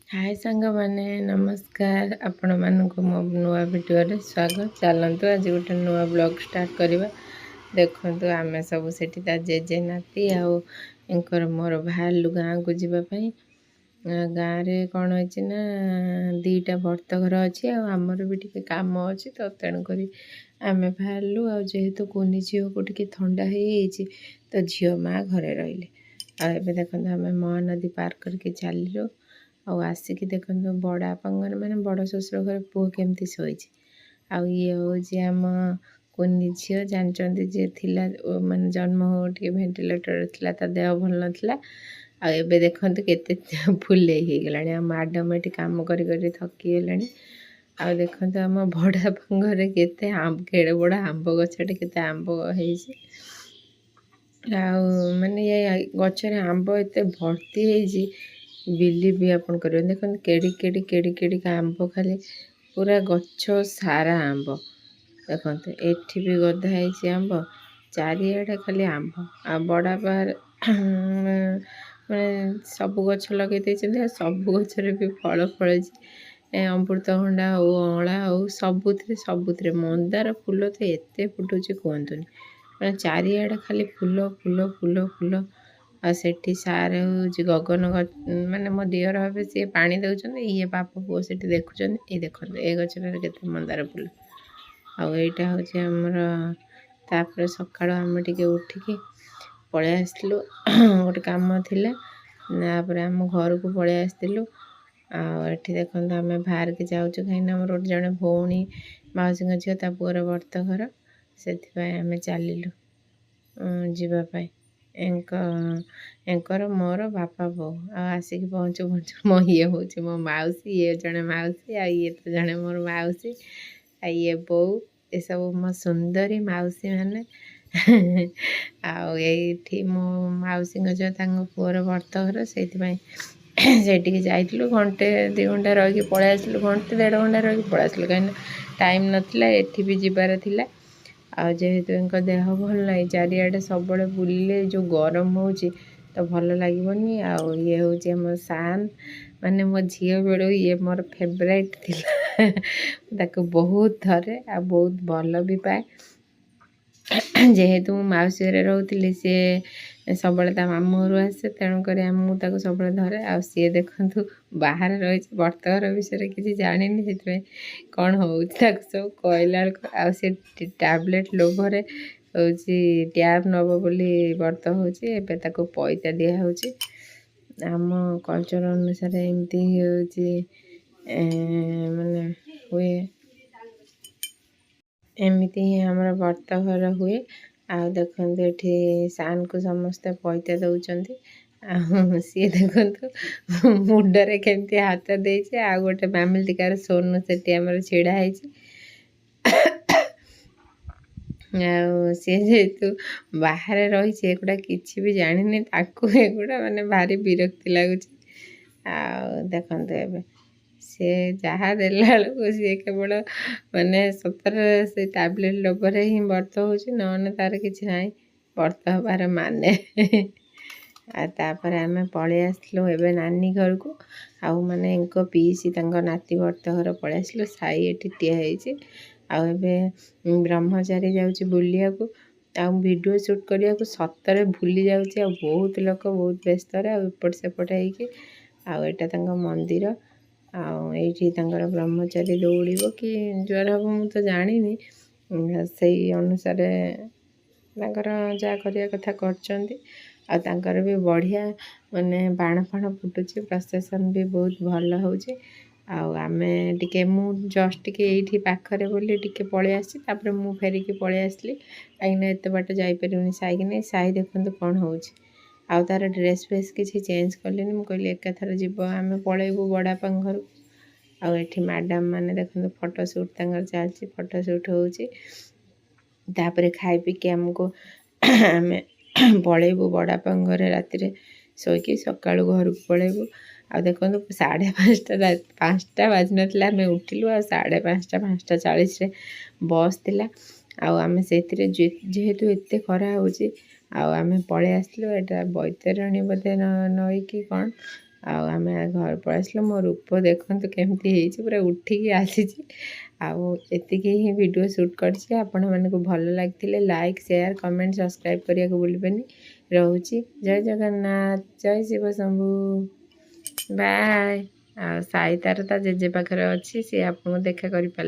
हाय सांग माने नमस्कार आपण मानक मो नुआ वीडियो रे स्वागत। चलतु आज गोटे नुआ ब्लॉग स्टार्ट करवा। देखु आम सब सेठी जेजे नाती आर मोर बाहरलु गाँव को जीवाई। गाँव में कौन होची ना दीटा बर्त घर अच्छी आमर भी टी कम अच्छी तो तेणुक आम बाहरलु जेहेतु कुनी झील को टी थंडा हो तो झील माँ घरे रही देखो आम महानदी पार करके चलू आसिक देखो बड़ापांगर माने बड़ शशुर घर पुओ केमती शोई ये हूँ आम कुनी झील जानते जी थिला माने जन्म हो भेन्टिलेटर थिला ता देह भल नाला आबे देखते केते फुले हो गला मैडम ये कम कर थकी गले आ देखो आम बड़ापा घरे केते केड़े बड़ आंब गछटे केते आंब होइछि माने ये गचरे आंब एते भर्ती होइछि बिलीव भी आपन करें। देखो केड़ी केड़ी केड़ी केड़ी का आंब खाली पूरा गछ सारा आंब देखते एठी भी गधा है आंब चारिआडे खाली आंब आ बड़ा बार मैंने सब गछ लगे सब गचरे भी फल फल अमृतभंडा हो अँला हो सबुत मंदार फूल तो एते फुटुची कहतुनि मैं चारिआडे खाली फूल फूल फूल फूल आठी सार हूँ गगन माने मो दियर हे सी पा दौरान ये बाप पुओ से देखुं ये देखते ये गचर के मंदार फूल आईटा हूँ आमर सका आम टे उठिकी पलि आसलु गोटे कम थिला आम घर को पलि आसलु आठी देखो आम बाहर के जाऊँ कहीं मोर गोटे जड़े भौणी मौसी झील ता पुअर बर्त घर से आम चलू जीवाई एंकर मोर बापा बो आसिक पहुँचु पहुँचु मो ये हूँ मो मौसी ये जड़े मौसी ये तो जड़े मोर मौसी ये बो ये सब मो सुंदरी मौसी मैंने आठी मो मौसी झील पुअर बर्त घर से जाइलु घंटे 2 घंटा रही पलि आसलु घंटे 1.5 घंटा रही पलि आसलु कहीं टाइम नाला एठी भी जीवार थिला जेहेतु इनका देह भल ना चारिआडे सब बुलिले जो गरम हो तो भल लगनी ये हूँ आम सान माने मो झील बेलू ये मोर फेवरेट थिला ताको बहुत धरे आ बहुत भल भी पाए जेहेतु मौसी घरे रोली सी सब मामू घर आसे तेणुक मुझे सब धरे आ सी देखु बाहर रही बर्तघर विषय किसी जानी से कौन हो सब कहला सी टैबलेट लोभर हूँ टैब नब बोली बर्त हूँ पैसा दिहूँ आम कल्चर अनुसार एमती हूँ माने हुए एमती ही हमारा बर्त घर हुए आ देखते ये सान को समस्ते पैसा दौरान सी देखु मुंडरे केमती हाथ दे आ गोटे फैमिली टिकार सोनू से छिड़ा सी जेहेतु बाहर रही एगुड़ा किसी भी जानी एगुड़ा माने भारी विरक्ति लगुच देखते ए सी जहाँ देला बेलू सी केवल माने सतर से टैबलेट लोभर ही बर्त हो न तार किसी ना बर्त हबार माने तापर आम पलि आसलु एबे नानी घर को आउ माने इनको पीसी नाती बर्त घर पलि आसलु साई एटी टिया आबे ब्रह्मचारी जाऊँ बुलिया को वीडियो शूट करने को सतरे भूली जाऊँ बहुत लोग बहुत व्यस्त एपट सेपट होटा मंदिर आठी ब्रह्मचारी दौड़ कि ज्वर हम मुझे तो जानी से अनुसार जहाँ करने कथा कर भी बढ़िया माने बाण फाण फुटुची प्रसेसन भी बहुत भल हो आम टे मु जस्ट टिके ये पाखरे बोली टिके पलि आसी तापर मु फेरिकी पलि आसली कहीं एत बाट जापरि साई कि नहीं साई देखते कौन हो तार ड्रेस फ्रेस किसी चेंज कलेनि मुझे एकाथर जीव आम पलैबू बड़ापा घर आठी मैडम मैंने देखते फोटो शूट चलती फोटो शूट होपर खाई पीके आमको आम पलैबू बड़ापा घर राति शोकी सका घर को पलैबू आ देखो 5:30 बाजी नाला आम उठिलु आ 5:30 बस थिला आम से जेहेतु एत खरा हो आम पलि आसलु एटा बैतरणी बोधे नई कि कौन ଆଉ ଆମେ ଘର ପଳେଇ ଆସିଲୁ। ମୋ ରୂପ ଦେଖନ୍ତୁ କେମିତି ହେଇଛି, ପୁରା ଉଠିକି ଆସିଛି। ଆଉ ଏତିକି ହିଁ ଭିଡ଼ିଓ ସୁଟ୍ କରିଛି। ଆପଣମାନଙ୍କୁ ଭଲ ଲାଗିଥିଲେ ଲାଇକ୍, ସେୟାର, କମେଣ୍ଟ, ସବସ୍କ୍ରାଇବ୍ କରିବାକୁ ଭୁଲିବେନି। ରହୁଛି। ଜୟ ଜଗନ୍ନାଥ, ଜୟ ଶିବ ଶମ୍ଭୁ, ବାଏ। ଆଉ ସାଇ ତାର ତା ଜେଜେ ପାଖରେ ଅଛି, ସିଏ ଆପଣଙ୍କୁ ଦେଖା କରିପାରିଲା।